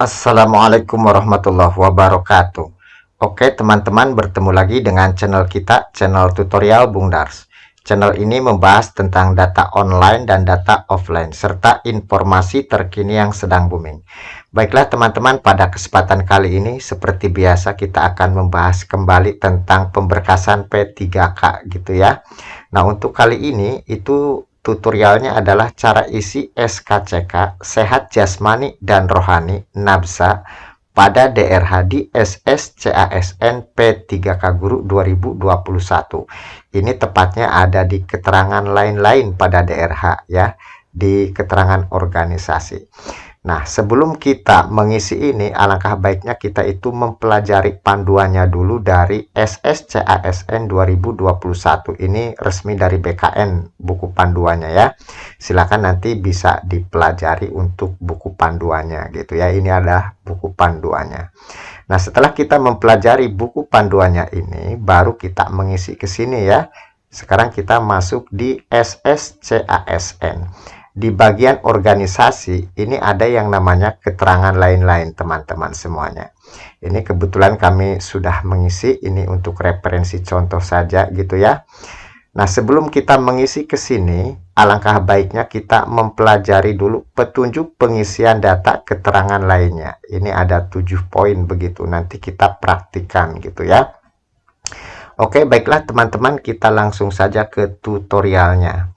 Assalamualaikum warahmatullahi wabarakatuh. Oke teman-teman, bertemu lagi dengan channel kita, channel tutorial Bung Dars. Channel ini membahas tentang data online dan data offline, serta informasi terkini yang sedang booming. Baiklah teman-teman, pada kesempatan kali ini seperti biasa kita akan membahas kembali tentang pemberkasan P3K gitu ya. Nah untuk kali ini itu tutorialnya adalah cara isi SKCK Sehat Jasmani dan Rohani Nabza pada DRH di SSCASN P3K Guru 2021. Ini tepatnya ada di keterangan lain-lain pada DRH ya, di keterangan organisasi. Nah, sebelum kita mengisi ini, alangkah baiknya kita itu mempelajari panduannya dulu dari SSCASN 2021. Ini resmi dari BKN buku panduannya ya. Silakan nanti bisa dipelajari untuk buku panduannya gitu ya. Ini adalah buku panduannya. Nah, setelah kita mempelajari buku panduannya ini, baru kita mengisi ke sini ya. Sekarang kita masuk di SSCASN. Di bagian organisasi ini ada yang namanya keterangan lain-lain teman-teman semuanya. Ini kebetulan kami sudah mengisi, ini untuk referensi contoh saja gitu ya. Nah sebelum kita mengisi ke sini, alangkah baiknya kita mempelajari dulu petunjuk pengisian data keterangan lainnya. Ini ada 7 poin begitu, nanti kita praktikan gitu ya. Oke baiklah teman-teman, kita langsung saja ke tutorialnya.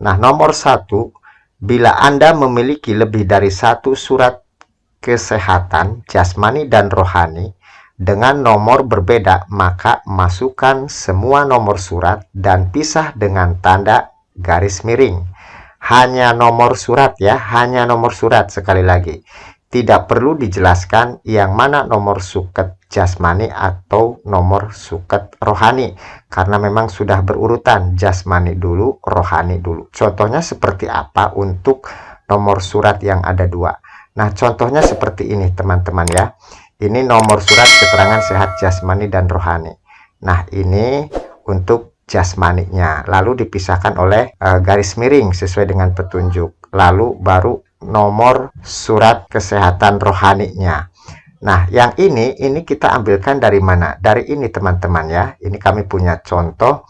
Nah nomor 1, bila Anda memiliki lebih dari satu surat kesehatan jasmani dan rohani dengan nomor berbeda, maka masukkan semua nomor surat dan pisah dengan tanda garis miring. Hanya nomor surat ya, hanya nomor surat. Sekali lagi, tidak perlu dijelaskan yang mana nomor suket jasmani atau nomor suket rohani, karena memang sudah berurutan, jasmani dulu, rohani dulu. Contohnya seperti apa untuk nomor surat yang ada 2? Nah contohnya seperti ini teman-teman ya. Ini nomor surat keterangan sehat jasmani dan rohani. Nah ini untuk jasmaninya, lalu dipisahkan oleh garis miring sesuai dengan petunjuk, lalu baru nomor surat kesehatan rohaninya. Nah, yang ini kita ambilkan dari mana? Dari ini teman-teman ya. Ini kami punya contoh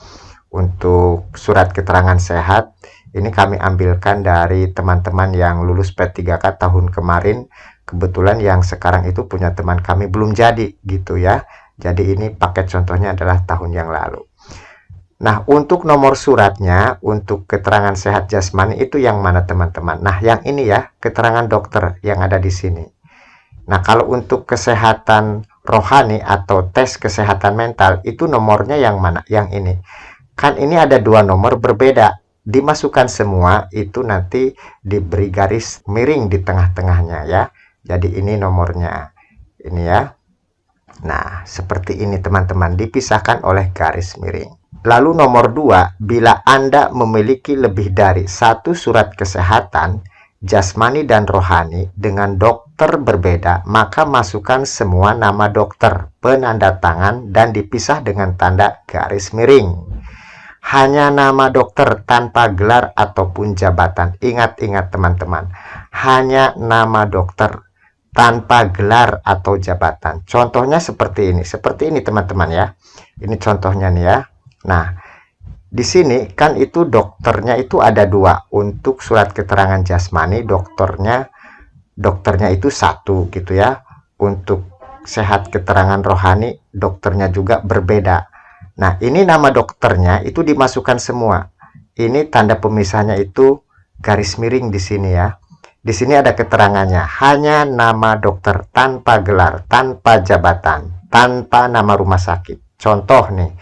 untuk surat keterangan sehat. Ini kami ambilkan dari teman-teman yang lulus P3K tahun kemarin. Kebetulan yang sekarang itu punya teman kami belum jadi gitu ya. Jadi ini paket contohnya adalah tahun yang lalu. Nah, untuk nomor suratnya, untuk keterangan sehat jasmani itu yang mana teman-teman? Nah, yang ini ya, keterangan dokter yang ada di sini. Nah, kalau untuk kesehatan rohani atau tes kesehatan mental, itu nomornya yang mana? Yang ini. Kan ini ada 2 nomor berbeda. Dimasukkan semua, itu nanti diberi garis miring di tengah-tengahnya ya. Jadi ini nomornya. Ini ya. Nah, seperti ini teman-teman, dipisahkan oleh garis miring. Lalu nomor 2, bila Anda memiliki lebih dari satu surat kesehatan jasmani dan rohani dengan dokter berbeda, maka masukkan semua nama dokter, penanda tangan, dan dipisah dengan tanda garis miring. Hanya nama dokter tanpa gelar ataupun jabatan. Ingat-ingat teman-teman, hanya nama dokter tanpa gelar atau jabatan. Contohnya seperti ini teman-teman ya. Ini contohnya nih ya. Nah di sini kan itu dokternya itu ada 2. Untuk surat keterangan jasmani dokternya itu 1 gitu ya. Untuk sehat keterangan rohani dokternya juga berbeda. Nah ini nama dokternya itu dimasukkan semua. Ini tanda pemisahnya itu garis miring di sini ya. Di sini ada keterangannya, hanya nama dokter tanpa gelar, tanpa jabatan, tanpa nama rumah sakit. Contoh nih,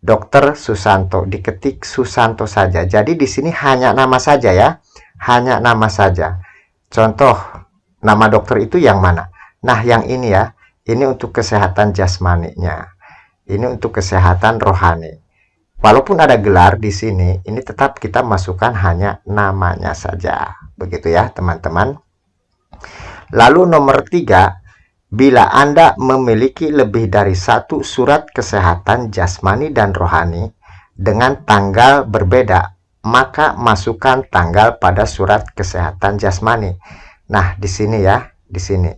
Dokter Susanto, diketik Susanto saja. Jadi di sini hanya nama saja ya, hanya nama saja. Contoh nama dokter itu yang mana? Nah yang ini ya, ini untuk kesehatan jasmaninya, ini untuk kesehatan rohani. Walaupun ada gelar di sini, ini tetap kita masukkan hanya namanya saja, begitu ya teman-teman. Lalu nomor 3. Bila Anda memiliki lebih dari satu surat kesehatan jasmani dan rohani dengan tanggal berbeda, maka masukkan tanggal pada surat kesehatan jasmani. Nah, di sini ya, di sini.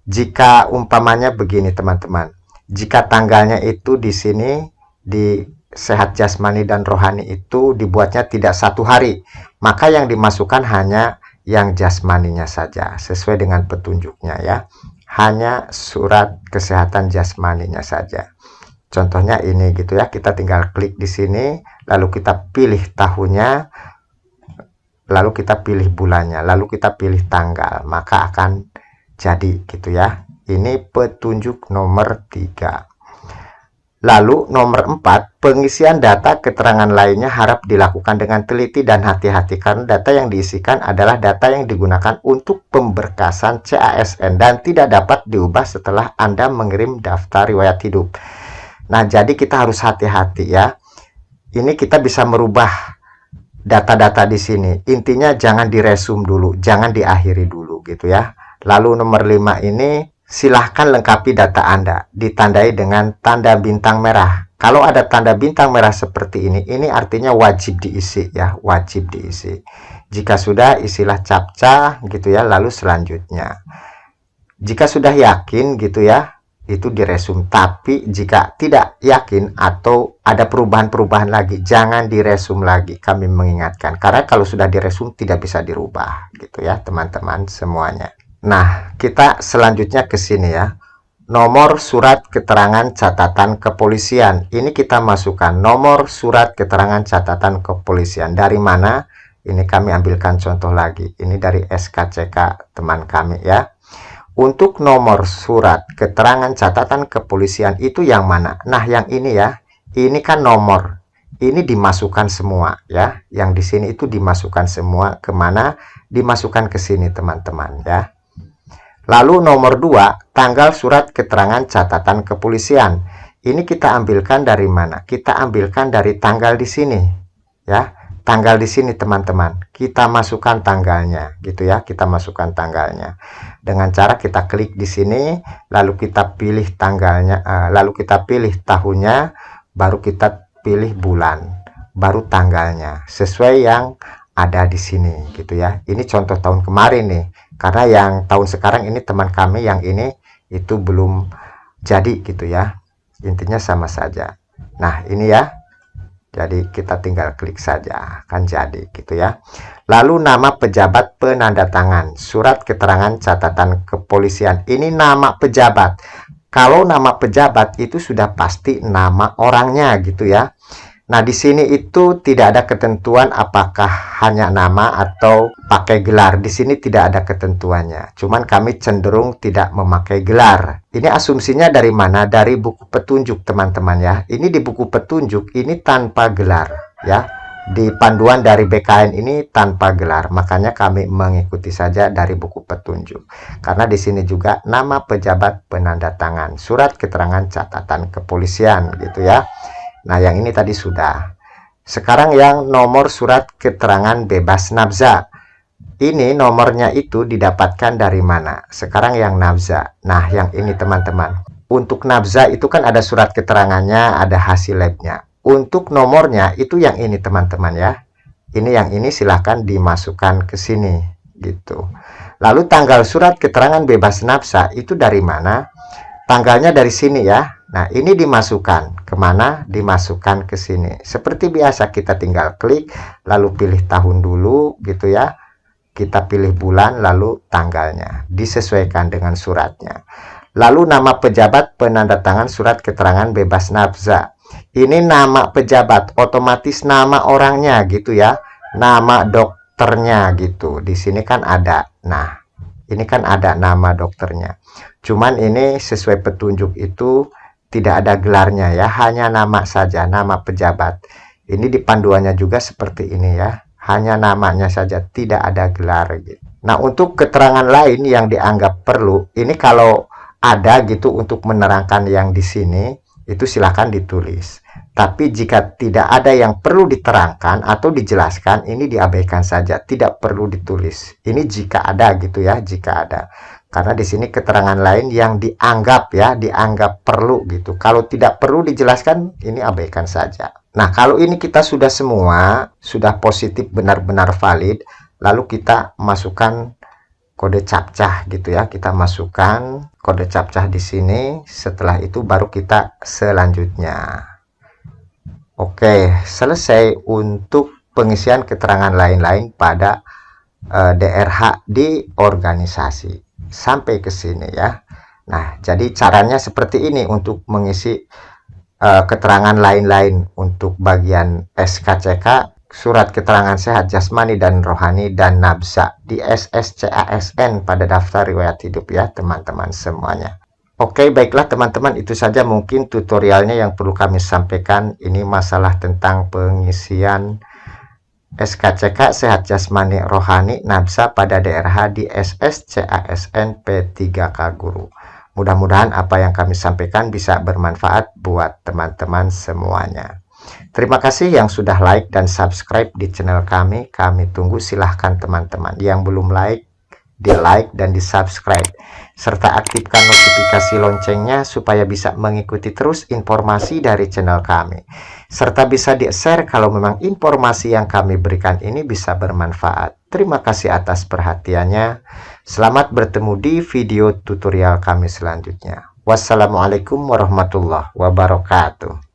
Jika umpamanya begini teman-teman, jika tanggalnya itu di sini di sehat jasmani dan rohani itu dibuatnya tidak 1 hari, maka yang dimasukkan hanya yang jasmaninya saja sesuai dengan petunjuknya ya, hanya surat kesehatan jasmaninya saja. Contohnya ini gitu ya, kita tinggal klik di sini, lalu kita pilih tahunnya, lalu kita pilih bulannya, lalu kita pilih tanggal, maka akan jadi gitu ya. Ini petunjuk nomor 3. Lalu nomor 4, pengisian data keterangan lainnya harap dilakukan dengan teliti dan hati-hati karena data yang diisikan adalah data yang digunakan untuk pemberkasan CASN dan tidak dapat diubah setelah Anda mengirim daftar riwayat hidup. Nah, jadi kita harus hati-hati ya. Ini kita bisa merubah data-data di sini. Intinya jangan diresum dulu, jangan diakhiri dulu gitu ya. Lalu nomor 5 ini, silahkan lengkapi data Anda, ditandai dengan tanda bintang merah. Kalau ada tanda bintang merah seperti ini artinya wajib diisi ya, wajib diisi. Jika sudah, isilah captcha gitu ya, lalu selanjutnya. Jika sudah yakin gitu ya, itu diresum. Tapi jika tidak yakin atau ada perubahan-perubahan lagi, jangan diresum lagi. Kami mengingatkan, karena kalau sudah diresum tidak bisa dirubah gitu ya teman-teman semuanya. Nah, kita selanjutnya ke sini ya. Nomor surat keterangan catatan kepolisian. Ini kita masukkan nomor surat keterangan catatan kepolisian. Dari mana? Ini kami ambilkan contoh lagi. Ini dari SKCK teman kami ya. Untuk nomor surat keterangan catatan kepolisian itu yang mana? Nah, yang ini ya. Ini kan nomor. Ini dimasukkan semua ya. Yang di sini itu dimasukkan semua. Kemana? Dimasukkan ke sini teman-teman ya. Lalu nomor 2, tanggal surat keterangan catatan kepolisian. Ini kita ambilkan dari mana? Kita ambilkan dari tanggal di sini. Ya, tanggal di sini teman-teman. Kita masukkan tanggalnya gitu ya, kita masukkan tanggalnya. Dengan cara kita klik di sini, lalu kita pilih tanggalnya, lalu kita pilih tahunnya, baru kita pilih bulan, baru tanggalnya sesuai yang ada di sini gitu ya. Ini contoh tahun kemarin nih. Karena yang tahun sekarang ini teman kami yang ini itu belum jadi gitu ya. Intinya sama saja. Nah, ini ya. Jadi kita tinggal klik saja kan jadi gitu ya. Lalu nama pejabat penandatangan surat keterangan catatan kepolisian. Ini nama pejabat. Kalau nama pejabat itu sudah pasti nama orangnya gitu ya. Nah, di sini itu tidak ada ketentuan apakah hanya nama atau pakai gelar. Di sini tidak ada ketentuannya. Cuman kami cenderung tidak memakai gelar. Ini asumsinya dari mana? Dari buku petunjuk, teman-teman ya. Ini di buku petunjuk ini tanpa gelar ya. Di panduan dari BKN ini tanpa gelar. Makanya kami mengikuti saja dari buku petunjuk. Karena di sini juga nama pejabat penandatangan surat keterangan catatan kepolisian gitu ya. Nah, yang ini tadi sudah. Sekarang yang nomor surat keterangan bebas nafza. Ini nomornya itu didapatkan dari mana? Sekarang yang nafza. Nah, yang ini teman-teman. Untuk nafza itu kan ada surat keterangannya, ada hasil labnya. Untuk nomornya itu yang ini teman-teman ya. Ini yang ini silahkan dimasukkan ke sini gitu. Lalu tanggal surat keterangan bebas nafza itu dari mana? Tanggalnya dari sini ya. Nah, ini dimasukkan kemana? Dimasukkan ke sini. Seperti biasa kita tinggal klik, lalu pilih tahun dulu gitu ya. Kita pilih bulan, lalu tanggalnya. Disesuaikan dengan suratnya. Lalu nama pejabat penandatangan surat keterangan bebas nafza. Ini nama pejabat, otomatis nama orangnya gitu ya. Nama dokternya gitu. Di sini kan ada. Nah, ini kan ada nama dokternya. Cuman ini sesuai petunjuk itu tidak ada gelarnya ya, hanya nama saja, nama pejabat. Ini di panduannya juga seperti ini ya, hanya namanya saja, tidak ada gelar gitu. Nah, untuk keterangan lain yang dianggap perlu, ini kalau ada gitu untuk menerangkan yang di sini, itu silahkan ditulis. Tapi jika tidak ada yang perlu diterangkan atau dijelaskan, ini diabaikan saja, tidak perlu ditulis. Ini jika ada gitu ya, jika ada. Karena di sini keterangan lain yang dianggap ya, dianggap perlu gitu. Kalau tidak perlu dijelaskan, ini abaikan saja. Nah, kalau ini kita sudah semua, sudah positif benar-benar valid, lalu kita masukkan kode captcha gitu ya. Kita masukkan kode captcha di sini. Setelah itu baru kita selanjutnya. Oke, selesai untuk pengisian keterangan lain-lain pada DRH di organisasi. Sampai ke sini ya. Nah, jadi caranya seperti ini untuk mengisi keterangan lain-lain untuk bagian SKCK, surat keterangan sehat jasmani dan rohani, dan nabza di SSCASN pada daftar riwayat hidup ya teman-teman semuanya. Oke, baiklah teman-teman, itu saja mungkin tutorialnya yang perlu kami sampaikan. Ini masalah tentang pengisian SKCK sehat jasmani rohani nabza pada DRH di SSCASN P3K Guru. Mudah-mudahan apa yang kami sampaikan bisa bermanfaat buat teman-teman semuanya. Terima kasih yang sudah like dan subscribe di channel kami. Kami tunggu, silahkan teman-teman yang belum like, di like dan di subscribe, serta aktifkan notifikasi loncengnya supaya bisa mengikuti terus informasi dari channel kami, serta bisa di share kalau memang informasi yang kami berikan ini bisa bermanfaat. Terima kasih atas perhatiannya. Selamat bertemu di video tutorial kami selanjutnya. Wassalamualaikum warahmatullahi wabarakatuh.